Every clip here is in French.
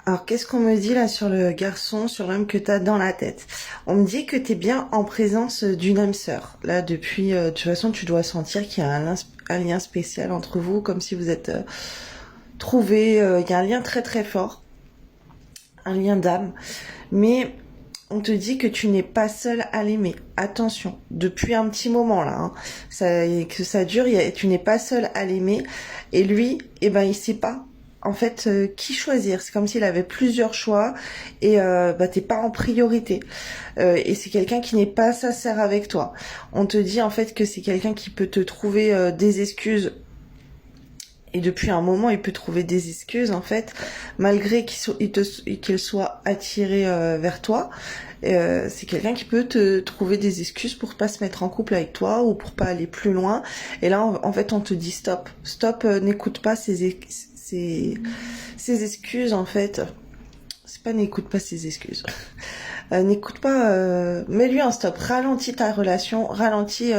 Alors, qu'est-ce qu'on me dit là sur le garçon, sur l'homme que t'as dans la tête? On me dit que t'es bien en présence d'une âme sœur. Là, depuis, de toute façon, tu dois sentir qu'il y a un lien spécial entre vous, comme si vous êtes trouvés. Il y a un lien très très fort, un lien d'âme. Mais on te dit que tu n'es pas seul à l'aimer. Attention, depuis un petit moment là, hein, que ça dure, tu n'es pas seul à l'aimer. Et lui, eh ben, il sait pas en fait qui choisir. C'est comme s'il avait plusieurs choix et bah t'es pas en priorité. Et c'est quelqu'un qui n'est pas sincère avec toi. On te dit en fait que c'est quelqu'un qui peut te trouver des excuses. Et depuis un moment, il peut trouver des excuses, en fait, malgré qu'il soit attiré vers toi. C'est quelqu'un qui peut te trouver des excuses pour pas se mettre en couple avec toi ou pour pas aller plus loin. Et là, en fait, on te dit stop. Stop, n'écoute pas ces excuses, en fait. C'est pas n'écoute pas ses excuses. N'écoute pas... mets-lui un stop. Ralentis ta relation. Ralentis...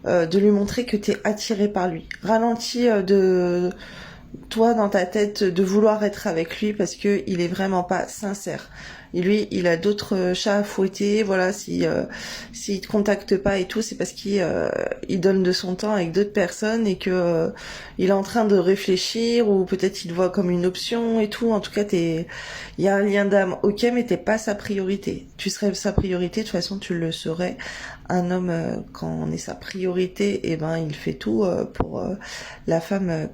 de lui montrer que t'es attiré par lui. Ralentis de toi dans ta tête de vouloir être avec lui parce que il est vraiment pas sincère. Et lui, il a d'autres chats à fouetter. Voilà, s'il te contacte pas et tout, c'est parce qu'il donne de son temps avec d'autres personnes et que il est en train de réfléchir ou peut-être il te voit comme une option et tout. En tout cas, il y a un lien d'âme, ok, mais t'es pas sa priorité. Tu serais sa priorité, de toute façon, tu le serais. Un homme, quand on est sa priorité, eh ben, il fait tout pour la femme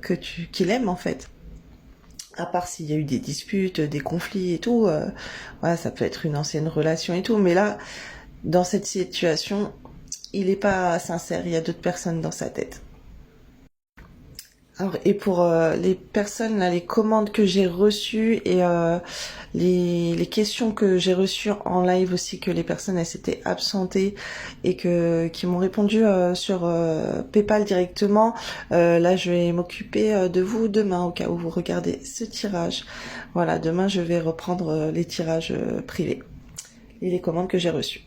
qu'il aime en fait. À part s'il y a eu des disputes, des conflits et tout, voilà, ça peut être une ancienne relation et tout. Mais là, dans cette situation, il est pas sincère. Il y a d'autres personnes dans sa tête. Alors, et pour les personnes, là, les commandes que j'ai reçues et les questions que j'ai reçues en live aussi, que les personnes elles s'étaient absentées et qui m'ont répondu sur PayPal directement, là je vais m'occuper de vous demain au cas où vous regardez ce tirage. Voilà, demain je vais reprendre les tirages privés et les commandes que j'ai reçues.